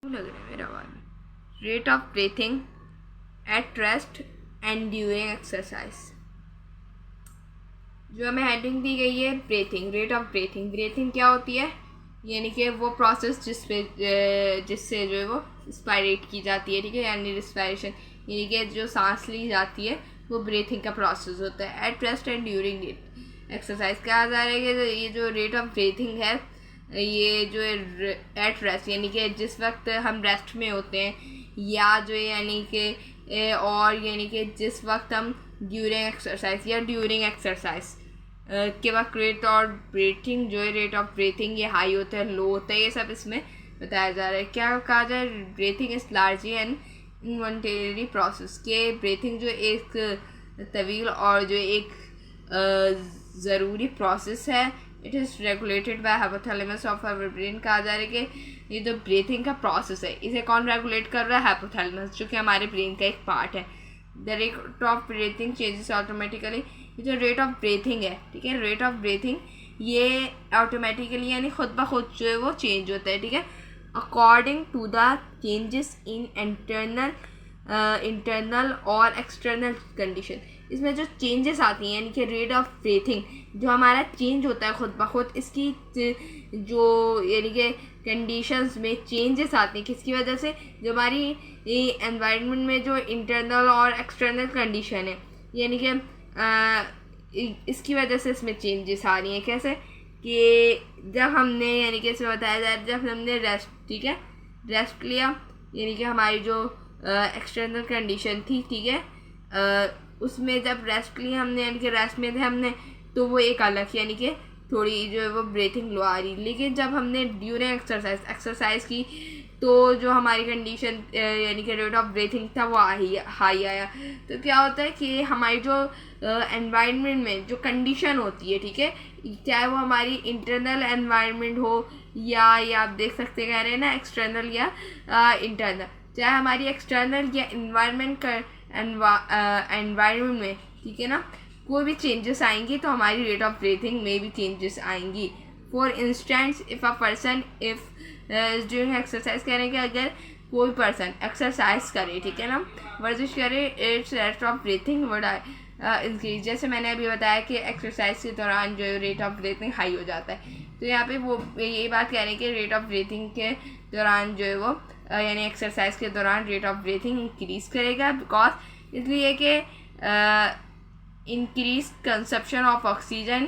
लग रहा है मेरा आवाज। Rate of breathing at rest and during exercise. जो हमें हेडिंग दी गई है breathing, rate of breathing. Breathing क्या होती है? यानी कि वो प्रोसेस जिससे जो है वो इंस्पायरेट की जाती है, ठीक है, यानी रिस्पायरेशन, यानी कि जो सांस ली जाती है वो ब्रीथिंग का प्रोसेस होता है। At rest and during exercise कहा जा रहा है कि ये जो रेट ऑफ ब्रीथिंग है, ये जो एट रेस्ट यानी कि जिस वक्त हम रेस्ट में होते हैं, या जो यानी कि और यानी कि जिस वक्त हम ड्यूरिंग एक्सरसाइज या ड्यूरिंग एक्सरसाइज के वक्त रेट और ब्रीथिंग जो है, रेट ऑफ ब्रीथिंग ये हाई होता है, लो होता है, ये सब इसमें बताया जा रहा है। क्या कहा जाए? Breathing is largely an involuntary process, के ब्रीथिंग जो एक तवील और जो एक ज़रूरी प्रोसेस है। It is regulated by hypothalamus of our brain. कहा जा रहा है कि ये जो ब्रीथिंग का प्रोसेस है इसे कौन रेगुलेट कर रहा है? हाइपोथैलेमस, जो कि हमारे ब्रेन का एक पार्ट है। The rate of breathing changes automatically. ये जो रेट ऑफ ब्रीथिंग है, ठीक है, रेट ऑफ ब्रीथिंग ये ऑटोमेटिकली यानी खुद ब खुद जो है वो चेंज होता है, ठीक है, according to the changes in internal और एक्सटर्नल कंडीशन। इसमें जो चेंजेस आती हैं यानी कि रेट ऑफ ब्रीथिंग जो हमारा चेंज होता है खुद ब खुद, इसकी जो यानी कि कंडीशंस में चेंजेस आते हैं किसकी वजह से? जो हमारी एनवायरनमेंट में जो इंटरनल और एक्सटर्नल कंडीशन है, यानी कि इसकी वजह से इसमें चेंजेस आ रही हैं। कैसे? कि जब हमने यानी कि इसमें बताया जाए, जब हमने रेस्ट, ठीक है, रेस्ट लिया, यानी कि हमारी जो एक्सटर्नल कंडीशन थी, ठीक है, उसमें जब रेस्ट लिया हमने, यानी कि रेस्ट में थे हमने, तो वो एक अलग यानी कि थोड़ी जो है वो ब्रीथिंग लो आ रही। लेकिन जब हमने ड्यूरिंग एक्सरसाइज की तो जो हमारी कंडीशन यानी कि रेट ऑफ ब्रीथिंग था वो हाई आया। तो क्या होता है कि हमारी जो एनवायरनमेंट में जो कंडीशन होती है, ठीक है, चाहे वो हमारी इंटरनल एनवायरनमेंट हो या ये आप देख सकते कह रहे हैं ना एक्सटर्नल या इंटरनल, चाहे हमारी एक्सटर्नल या एनवायरनमेंट में, ठीक है ना, कोई भी चेंजेस आएंगी तो हमारी रेट ऑफ ब्रीथिंग में भी चेंजेस आएंगी। For instance if a person if during exercise कह रहे हैं कि अगर कोई पर्सन एक्सरसाइज करे, ठीक है ना, वर्जिश करे, it's rate of breathing would increase. जैसे मैंने अभी बताया कि एक्सरसाइज के दौरान जो रेट ऑफ ब्रीथिंग हाई हो जाता है, तो यहाँ पे वो यही बात कह रहे हैं कि रेट ऑफ ब्रीथिंग के दौरान जो है वो यानी एक्सरसाइज के दौरान रेट ऑफ ब्रीथिंग इंक्रीज़ करेगा, बिकॉज इसलिए कि इंक्रीज कंजप्शन ऑफ ऑक्सीजन,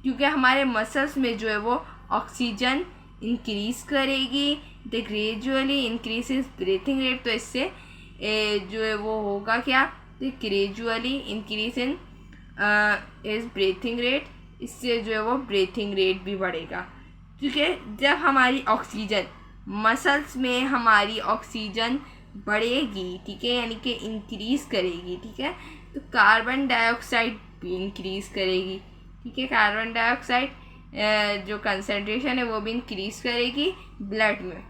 क्योंकि हमारे मसल्स में जो है वो ऑक्सीजन इंक्रीज़ करेगी। The gradually increase is breathing rate, तो इससे जो है वो होगा क्या? The gradually increase in is breathing rate, इससे जो है वो ब्रीथिंग रेट भी बढ़ेगा। क्योंकि जब हमारी ऑक्सीजन मसल्स में हमारी ऑक्सीजन बढ़ेगी, ठीक है, यानी कि इंक्रीज़ करेगी, ठीक है, तो कार्बन डाइऑक्साइड भी इंक्रीज़ करेगी, ठीक है, कार्बन डाइऑक्साइड जो कंसनट्रेशन है वो भी इंक्रीज़ करेगी ब्लड में।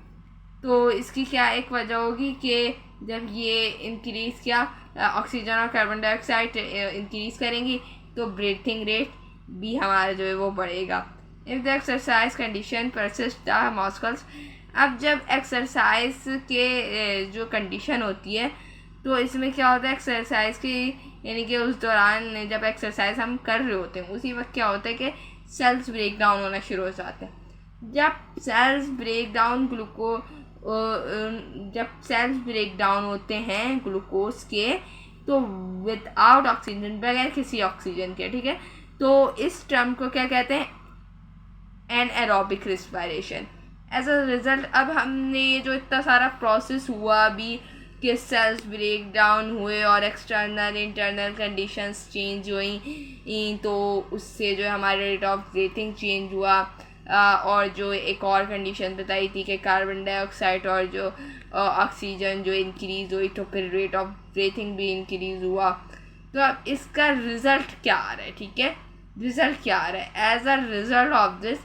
तो इसकी क्या एक वजह होगी कि जब ये इंक्रीज़ क्या ऑक्सीजन और कार्बन डाइऑक्साइड इंक्रीज़ करेंगी तो ब्रीथिंग रेट भी हमारा जो है वो बढ़ेगा। If the exercise condition persist the muscles, अब जब एक्सरसाइज के जो कंडीशन होती है तो इसमें क्या होता है, एक्सरसाइज की यानी कि उस दौरान जब एक्सरसाइज हम कर रहे होते हैं उसी वक्त क्या होता है कि सेल्स ब्रेक डाउन होना शुरू हो जाते हैं। जब सेल्स ब्रेक डाउन होते हैं ग्लूकोज के, तो विदाउट ऑक्सीजन, बगैर किसी ऑक्सीजन के, ठीक है, तो इस टर्म को क्या कहते हैं? Anaerobic respiration. As a result अब हमने ये जो इतना सारा प्रोसेस हुआ अभी कि सेल्स ब्रेक डाउन हुए और एक्सटर्नल इंटरनल कंडीशंस चेंज हुई, तो उससे जो हमारे रेट ऑफ ब्रीथिंग चेंज हुआ। और जो एक और कंडीशन बताई थी कि कार्बन डाइऑक्साइड और जो ऑक्सीजन जो इंक्रीज़ हुई तो फिर रेट ऑफ ब्रीथिंग भी इंक्रीज़ हुआ। तो अब इसका रिज़ल्ट क्या आ रहा है, ठीक है, रिज़ल्ट क्या आ रहा है? As a result of this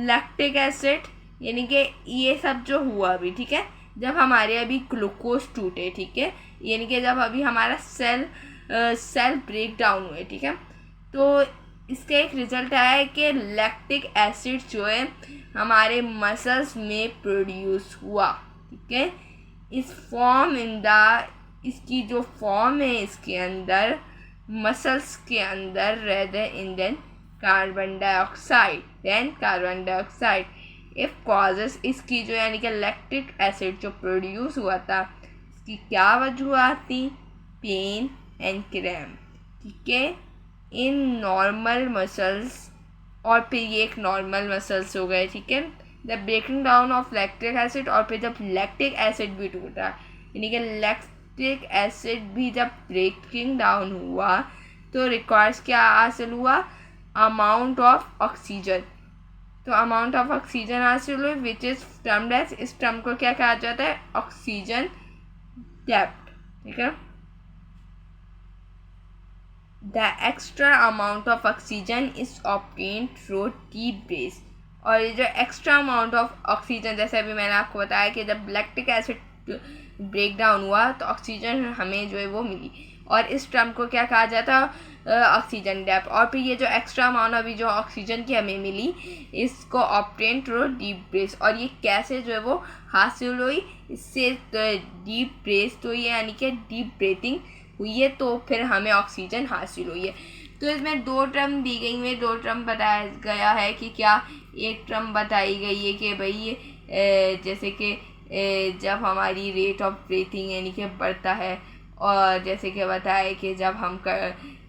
lactic acid, यानी कि ये सब जो हुआ अभी, ठीक है, जब हमारे अभी ग्लूकोज टूटे, ठीक है, यानी कि जब अभी हमारा सेल ब्रेक डाउन हुए, ठीक है, तो इसका एक रिज़ल्ट आया है कि लैक्टिक एसिड जो है हमारे मसल्स में प्रोड्यूस हुआ, ठीक है। इस फॉर्म इन द, इसकी जो फॉर्म है इसके अंदर मसल्स के अंदर rather in then carbon dioxide, then carbon dioxide if causes, इसकी जो यानी कि लैक्टिक एसिड जो प्रोड्यूस हुआ था इसकी क्या वजूहत थी, पेन एंड क्रैम्प, ठीक है, इन नॉर्मल मसल्स। और फिर ये एक नॉर्मल मसल्स हो गए, ठीक है। The breaking down of lactic acid, और फिर जब लैक्टिक एसिड भी टूटा यानी कि लैक्टिक एसिड भी जब ब्रेकिंग डाउन हुआ तो रिक्वायर्स क्या हासिल हुआ, अमाउंट ऑफ ऑक्सीजन। तो अमाउंट ऑफ ऑक्सीजन हासिल हुई विच इज टर्म्ड एज, इस टर्म को क्या कहा जाता है, ऑक्सीजन डेप्थ, ठीक है। The extra amount of oxygen is obtained through deep breath, और ये जो एक्स्ट्रा अमाउंट ऑफ ऑक्सीजन, जैसे अभी मैंने आपको बताया कि जब लैक्टिक एसिड ब्रेक डाउन हुआ तो ऑक्सीजन हमें जो है वो मिली, और इस टर्म को क्या कहा जाता है, ऑक्सीजन डेप्थ। और फिर ये जो एक्स्ट्रा अमाउंट अभी जो ऑक्सीजन की हमें मिली इसको ऑब्टेन थ्रू डीप ब्रेथ, और ये कैसे जो है वो हासिल हुई, इससे डीप ब्रेथ हुई है यानी कि डीप ब्रीथिंग हुई है, तो फिर हमें ऑक्सीजन हासिल हुई है। तो इसमें दो टर्म दी गई में दो टर्म बताया गया है कि क्या, एक टर्म बताई गई है कि भाई जैसे कि जब हमारी रेट ऑफ ब्रीथिंग यानी कि बढ़ता है, और जैसे कि बताया कि जब हम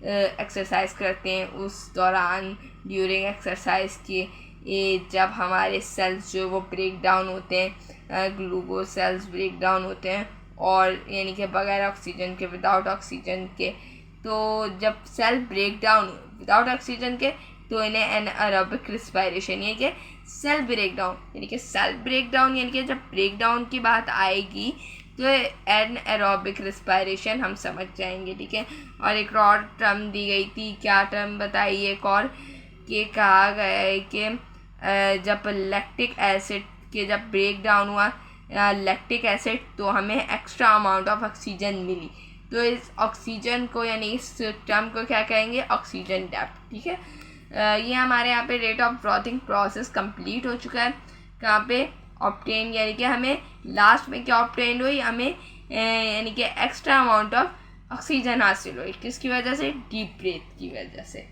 एक्सरसाइज करते हैं उस दौरान ड्यूरिंग एक्सरसाइज के जब हमारे सेल्स जो वो ब्रेक डाउन होते हैं, ग्लूकोज सेल्स ब्रेक डाउन होते हैं, और यानी कि बगैर ऑक्सीजन के, विदाउट ऑक्सीजन के, तो जब cell break down without oxygen के तो इन्हें एनारोबिक रिस्पायरेशन यानी कि सेल ब्रेक डाउन, यानी कि सेल ब्रेक डाउन यानी कि जब ब्रेक डाउन की बात आएगी तो एनारोबिक रिस्पायरेशन हम समझ जाएंगे, ठीक है। और एक और टर्म दी गई थी, क्या टर्म बताइए, एक और कि कहा गया है कि जब लैक्टिक एसिड के जब ब्रेक डाउन हुआ लैक्टिक एसिड तो हमें एक्स्ट्रा अमाउंट ऑफ ऑक्सीजन मिली, तो इस ऑक्सीजन को यानी इस टर्म को क्या कहेंगे, ऑक्सीजन डेप्थ, ठीक है। ये हमारे यहाँ पे rate of breathing process complete हो चुका है। कहाँ पे, ऑब्टेन, यानी कि हमें लास्ट में क्या ऑब्टेन हुई, हमें यानी कि एक्स्ट्रा अमाउंट ऑफ ऑक्सीजन हासिल हुई, किसकी वजह से, डीप ब्रेथ की वजह से।